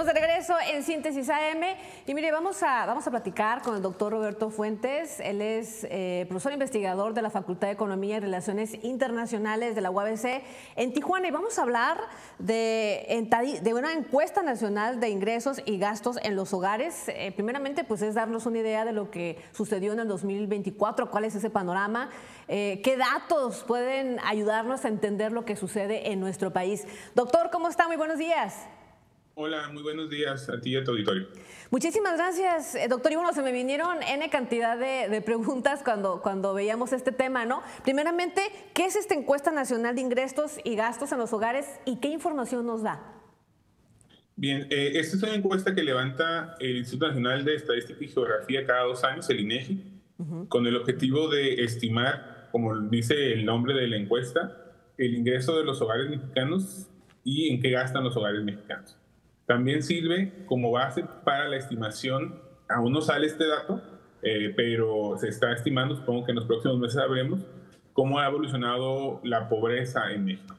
Estamos de regreso en Síntesis AM y mire, vamos a platicar con el doctor Roberto Fuentes. Él es profesor investigador de la Facultad de Economía y Relaciones Internacionales de la UABC en Tijuana y vamos a hablar de una encuesta nacional de ingresos y gastos en los hogares. Primeramente, pues es darnos una idea de lo que sucedió en el 2024, cuál es ese panorama, qué datos pueden ayudarnos a entender lo que sucede en nuestro país. Doctor, ¿cómo está? Muy buenos días. Hola, muy buenos días a ti y a tu auditorio. Muchísimas gracias, doctor. Y bueno, se me vinieron N cantidad de preguntas cuando veíamos este tema, ¿no? Primeramente, ¿qué es esta encuesta nacional de ingresos y gastos en los hogares y qué información nos da? Bien, esta es una encuesta que levanta el Instituto Nacional de Estadística y Geografía cada 2 años, el INEGI, con el objetivo de estimar, como dice el nombre de la encuesta, el ingreso de los hogares mexicanos y en qué gastan los hogares mexicanos. También sirve como base para la estimación, aún no sale este dato, pero se está estimando, supongo que en los próximos meses sabremos, cómo ha evolucionado la pobreza en México.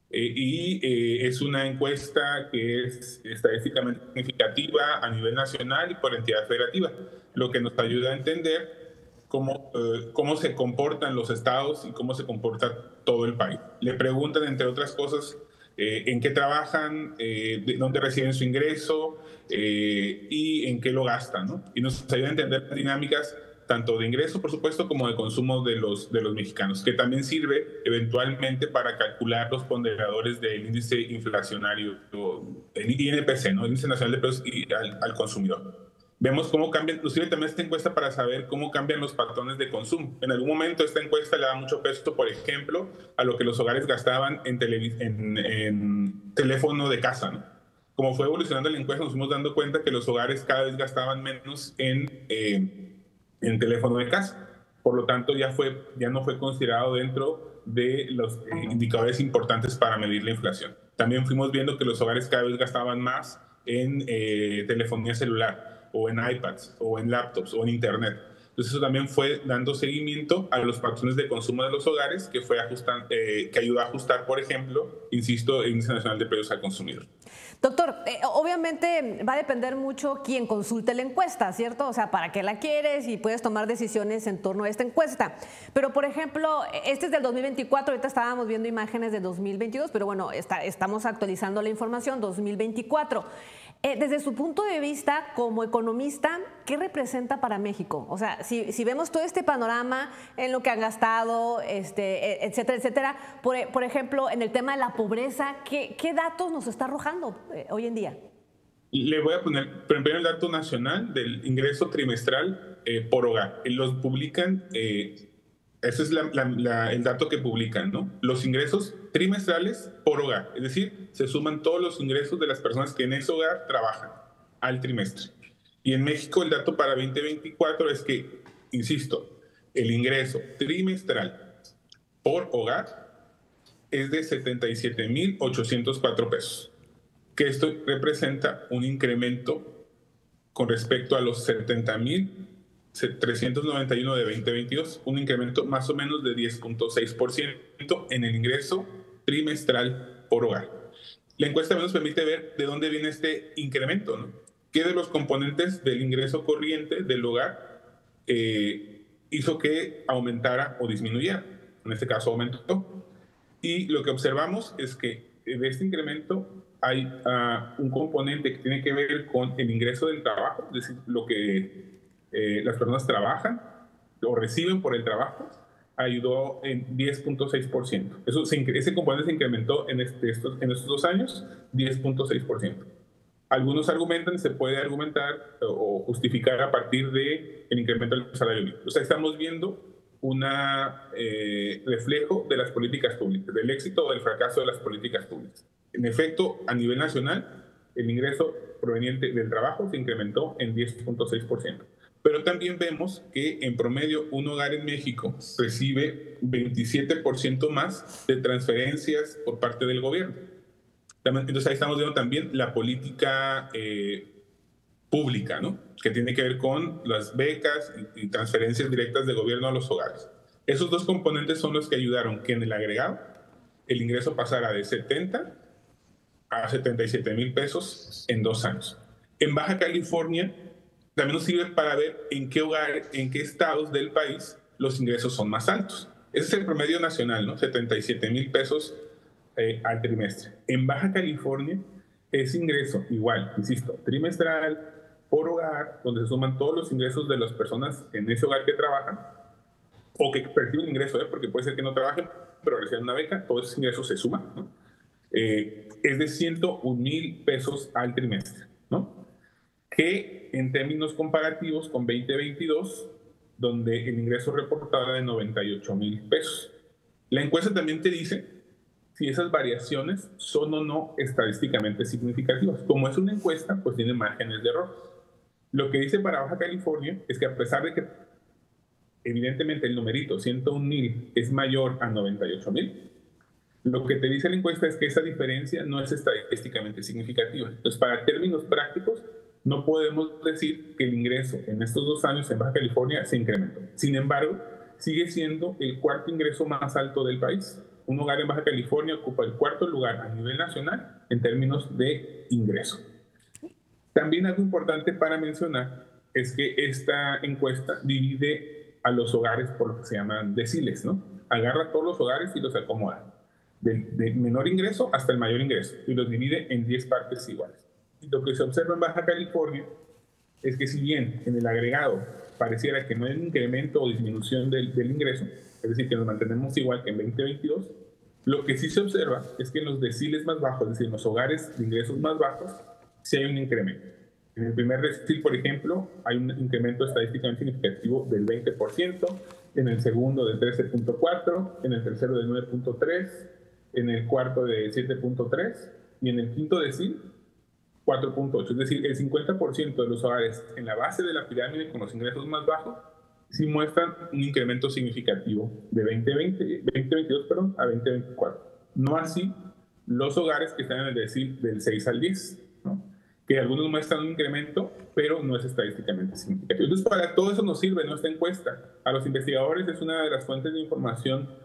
Es una encuesta que es estadísticamente significativa a nivel nacional y por entidad federativa, lo que nos ayuda a entender cómo se comportan los estados y cómo se comporta todo el país. Le preguntan, entre otras cosas, en qué trabajan, de dónde reciben su ingreso y en qué lo gastan, ¿no? Y nos ayuda a entender las dinámicas tanto de ingreso, por supuesto, como de consumo de los mexicanos, que también sirve eventualmente para calcular los ponderadores del índice inflacionario, el INPC, ¿no? El Índice Nacional de Precios al Consumidor. Vemos cómo cambian, nos sirve también esta encuesta para saber cómo cambian los patrones de consumo. En algún momento esta encuesta le da mucho peso, por ejemplo, a lo que los hogares gastaban en teléfono de casa, ¿no? Como fue evolucionando la encuesta, nos fuimos dando cuenta que los hogares cada vez gastaban menos en teléfono de casa. Por lo tanto, ya no fue considerado dentro de los indicadores importantes para medir la inflación. También fuimos viendo que los hogares cada vez gastaban más en telefonía celular, o en iPads, o en laptops, o en Internet. Entonces eso también fue dando seguimiento a los patrones de consumo de los hogares, que ayudó a ajustar, por ejemplo, insisto, el Índice Nacional de Precios al Consumidor. Doctor, obviamente va a depender mucho quién consulte la encuesta, ¿cierto? O sea, ¿para qué la quieres? Y puedes tomar decisiones en torno a esta encuesta. Pero, por ejemplo, este es del 2024, ahorita estábamos viendo imágenes de 2022, pero bueno, estamos actualizando la información 2024. Desde su punto de vista, como economista, ¿qué representa para México? O sea, si vemos todo este panorama en lo que han gastado, etcétera, etcétera, por ejemplo, en el tema de la pobreza, ¿qué datos nos está arrojando hoy en día? Le voy a poner primero el dato nacional del ingreso trimestral por hogar. Los publican, ese es el dato que publican, ¿no? Los ingresos trimestrales por hogar, es decir, se suman todos los ingresos de las personas que en ese hogar trabajan al trimestre. Y en México el dato para 2024 es que, insisto, el ingreso trimestral por hogar es de 77,804 pesos, que esto representa un incremento con respecto a los 70,391 de 2022, un incremento más o menos de 10.6% en el ingreso trimestral por hogar. La encuesta nos permite ver de dónde viene este incremento, ¿no? ¿Qué de los componentes del ingreso corriente del hogar hizo que aumentara o disminuyera? En este caso aumentó. Y lo que observamos es que de este incremento hay un componente que tiene que ver con el ingreso del trabajo, es decir, lo que las personas trabajan o reciben por el trabajo, ayudó en 10.6%. Ese componente se incrementó en estos 2 años, 10.6%. Algunos se puede argumentar o justificar a partir del incremento del salario mínimo. O sea, estamos viendo un reflejo de las políticas públicas, del éxito o del fracaso de las políticas públicas. En efecto, a nivel nacional, el ingreso proveniente del trabajo se incrementó en 10.6%. Pero también vemos que en promedio un hogar en México recibe 27% más de transferencias por parte del gobierno. Entonces ahí estamos viendo también la política pública, ¿no? Que tiene que ver con las becas y transferencias directas del gobierno a los hogares. Esos dos componentes son los que ayudaron que en el agregado el ingreso pasara de 70 a 77,000 pesos en 2 años. En Baja California también nos sirve para ver en qué estados del país los ingresos son más altos. Ese es el promedio nacional, ¿no? 77,000 pesos al trimestre. En Baja California, ese ingreso, igual, insisto, trimestral, por hogar, donde se suman todos los ingresos de las personas en ese hogar que trabajan o que perciben ingreso, porque puede ser que no trabajen, pero reciben una beca, todos esos ingresos se suman, ¿no? Es de 101,000 pesos al trimestre, ¿no? Que en términos comparativos con 2022, donde el ingreso reportado era de 98,000 pesos. La encuesta también te dice si esas variaciones son o no estadísticamente significativas. Como es una encuesta, pues tiene márgenes de error. Lo que dice para Baja California es que a pesar de que evidentemente el numerito 101,000 es mayor a 98,000, lo que te dice la encuesta es que esa diferencia no es estadísticamente significativa. Entonces, para términos prácticos, no podemos decir que el ingreso en estos 2 años en Baja California se incrementó. Sin embargo, sigue siendo el cuarto ingreso más alto del país. Un hogar en Baja California ocupa el 4º lugar a nivel nacional en términos de ingreso. También algo importante para mencionar es que esta encuesta divide a los hogares por lo que se llaman deciles, ¿no? Agarra todos los hogares y los acomoda, de menor ingreso hasta el mayor ingreso, y los divide en 10 partes iguales. Y lo que se observa en Baja California es que si bien en el agregado pareciera que no hay un incremento o disminución del ingreso, es decir, que nos mantenemos igual que en 2022, lo que sí se observa es que en los deciles más bajos, es decir, en los hogares de ingresos más bajos, sí hay un incremento. En el primer decil, por ejemplo, hay un incremento estadísticamente significativo del 20%, en el segundo de 13.4%, en el tercero de 9.3%, en el cuarto de 7.3% y en el quinto decil 4.8%. Es decir, el 50% de los hogares en la base de la pirámide con los ingresos más bajos sí muestran un incremento significativo de 2022 a 2024. No así los hogares que están en el decil del 6 al 10, ¿no? Que algunos muestran un incremento, pero no es estadísticamente significativo. Entonces, para todo eso nos sirve nuestra encuesta. A los investigadores es una de las fuentes de información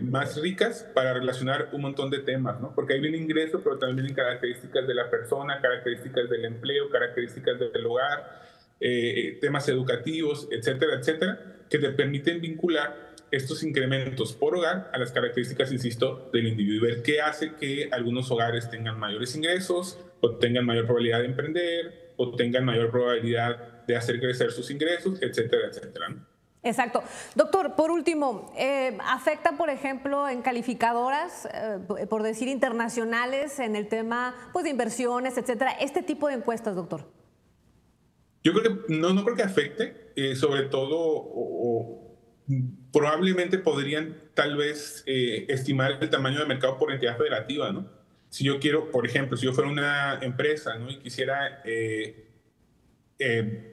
más ricas para relacionar un montón de temas, ¿no? Porque ahí viene ingreso, pero también vienen características de la persona, características del empleo, características del hogar, temas educativos, etcétera, etcétera, que te permiten vincular estos incrementos por hogar a las características, insisto, del individuo y ver qué hace que algunos hogares tengan mayores ingresos o tengan mayor probabilidad de emprender o tengan mayor probabilidad de hacer crecer sus ingresos, etcétera, etcétera, ¿no? Exacto. Doctor, por último, ¿afecta, por ejemplo, en calificadoras, por decir internacionales, en el tema pues, de inversiones, etcétera, este tipo de encuestas, doctor? Yo creo que no creo que afecte, sobre todo probablemente podrían tal vez estimar el tamaño del mercado por entidad federativa, ¿no? Si yo quiero, por ejemplo, si yo fuera una empresa, ¿no? Y quisiera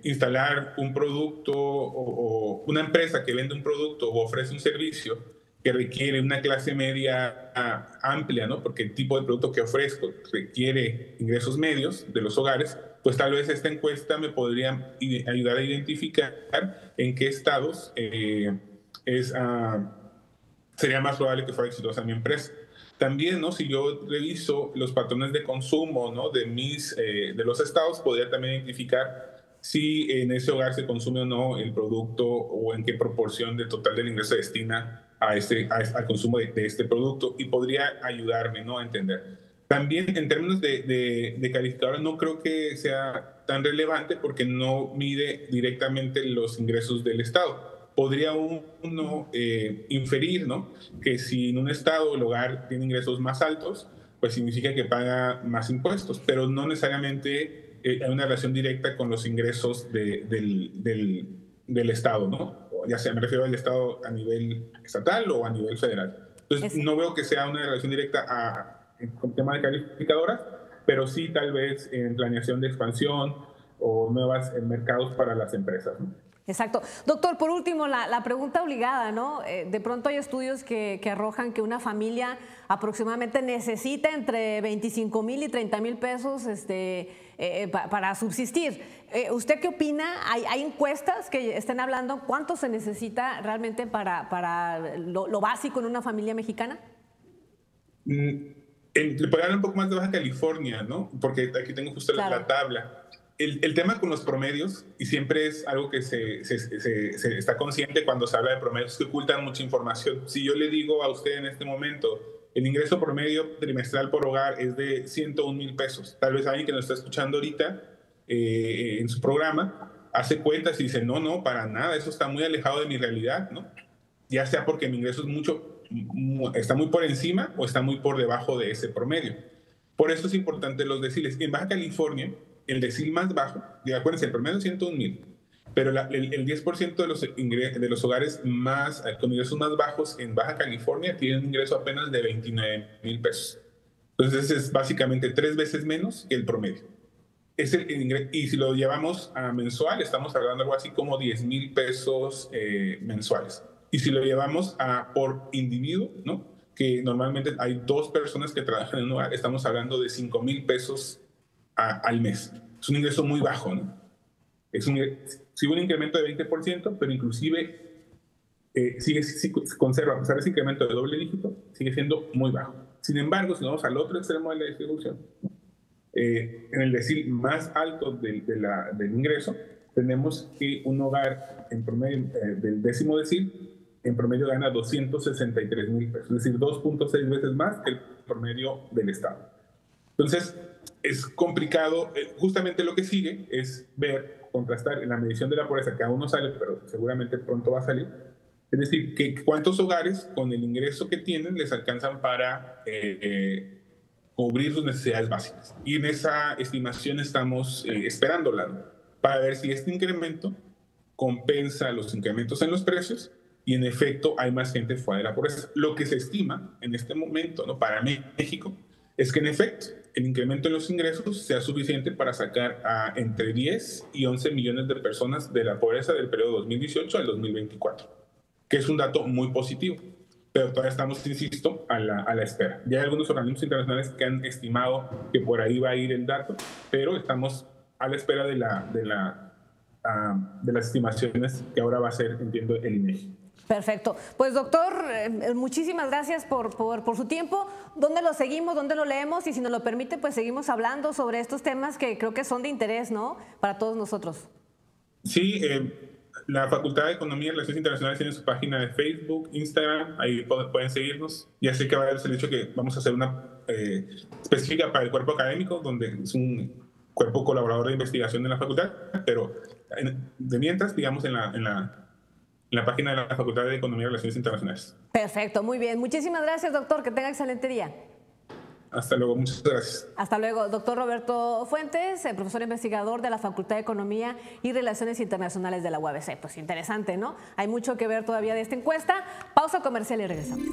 instalar un producto o una empresa que vende un producto o ofrece un servicio que requiere una clase media amplia, ¿no? Porque el tipo de producto que ofrezco requiere ingresos medios de los hogares, pues tal vez esta encuesta me podría ayudar a identificar en qué estados sería más probable que fuera exitosa mi empresa. También, ¿no? Si yo reviso los patrones de consumo, ¿no? de los estados, podría también identificar si en ese hogar se consume o no el producto o en qué proporción del total del ingreso se destina al consumo de este producto, y podría ayudarme, ¿no? A entender. También en términos de calificadora no creo que sea tan relevante porque no mide directamente los ingresos del estado. Podría uno inferir, ¿no? Que si en un estado el hogar tiene ingresos más altos, pues significa que paga más impuestos, pero no necesariamente hay una relación directa con los ingresos del estado, ¿no? Ya sea, me refiero al estado a nivel estatal o a nivel federal. Entonces, no veo que sea una relación directa con tema de calificadoras, pero sí tal vez en planeación de expansión o nuevos mercados para las empresas, ¿no? Exacto. Doctor, por último, la pregunta obligada, ¿no? De pronto hay estudios que arrojan que una familia aproximadamente necesita entre 25,000 y 30,000 pesos para subsistir. ¿Usted qué opina? ¿Hay encuestas que estén hablando cuánto se necesita realmente para lo básico en una familia mexicana? Le puedo hablar un poco más de Baja California, ¿no? Porque aquí tengo justo Claro. la tabla. El tema con los promedios, y siempre es algo que se está consciente cuando se habla de promedios, que ocultan mucha información. Si yo le digo a usted en este momento, el ingreso promedio trimestral por hogar es de 101,000 pesos. Tal vez alguien que nos está escuchando ahorita en su programa hace cuentas y dice, no, para nada, eso está muy alejado de mi realidad, ¿no? Ya sea porque mi ingreso es está muy por encima o está muy por debajo de ese promedio. Por eso es importante los deciles. En Baja California, el decil más bajo, acuérdense, el promedio es 101,000, pero el 10% de los hogares con ingresos más bajos en Baja California tienen un ingreso apenas de 29,000 pesos. Entonces es básicamente 3 veces menos que el promedio. Y si lo llevamos a mensual, estamos hablando de algo así como 10,000 pesos mensuales. Y si lo llevamos por individuo, ¿no? Que normalmente hay 2 personas que trabajan en un hogar, estamos hablando de 5,000 pesos al mes. Es un ingreso muy bajo, ¿no? Sí, un incremento de 20%, pero inclusive conserva, a pesar de ese incremento de doble dígito, sigue siendo muy bajo. Sin embargo, si vamos al otro extremo de la distribución, en el decil más alto del ingreso, tenemos que un hogar en promedio del décimo decil, en promedio gana 263,000 pesos, es decir, 2.6 veces más que el promedio del Estado. Entonces, es complicado. Justamente lo que sigue es contrastar en la medición de la pobreza, que aún no sale, pero seguramente pronto va a salir. Es decir, que cuántos hogares con el ingreso que tienen les alcanzan para cubrir sus necesidades básicas. Y en esa estimación estamos esperándola, ¿no? Para ver si este incremento compensa los incrementos en los precios y en efecto hay más gente fuera de la pobreza. Lo que se estima en este momento, ¿no?, para México es que en efecto el incremento en los ingresos sea suficiente para sacar a entre 10 y 11 millones de personas de la pobreza del periodo 2018 al 2024, que es un dato muy positivo. Pero todavía estamos, insisto, a la espera. Ya hay algunos organismos internacionales que han estimado que por ahí va a ir el dato, pero estamos a la espera de las estimaciones que ahora va a hacer, entiendo, el INEGI. Perfecto. Pues doctor, muchísimas gracias por su tiempo. ¿Dónde lo seguimos? ¿Dónde lo leemos? Y si nos lo permite, pues seguimos hablando sobre estos temas que creo que son de interés, ¿no?, para todos nosotros. Sí, la Facultad de Economía y Relaciones Internacionales tiene su página de Facebook, Instagram, ahí pueden seguirnos. Ya sé que va a haber el hecho que vamos a hacer una específica para el cuerpo académico, donde es un cuerpo colaborador de investigación de la facultad, pero de mientras, digamos, en la página de la Facultad de Economía y Relaciones Internacionales. Perfecto, muy bien. Muchísimas gracias, doctor. Que tenga excelente día. Hasta luego, muchas gracias. Hasta luego. Doctor Roberto Fuentes, profesor investigador de la Facultad de Economía y Relaciones Internacionales de la UABC. Pues interesante, ¿no? Hay mucho que ver todavía de esta encuesta. Pausa comercial y regresamos.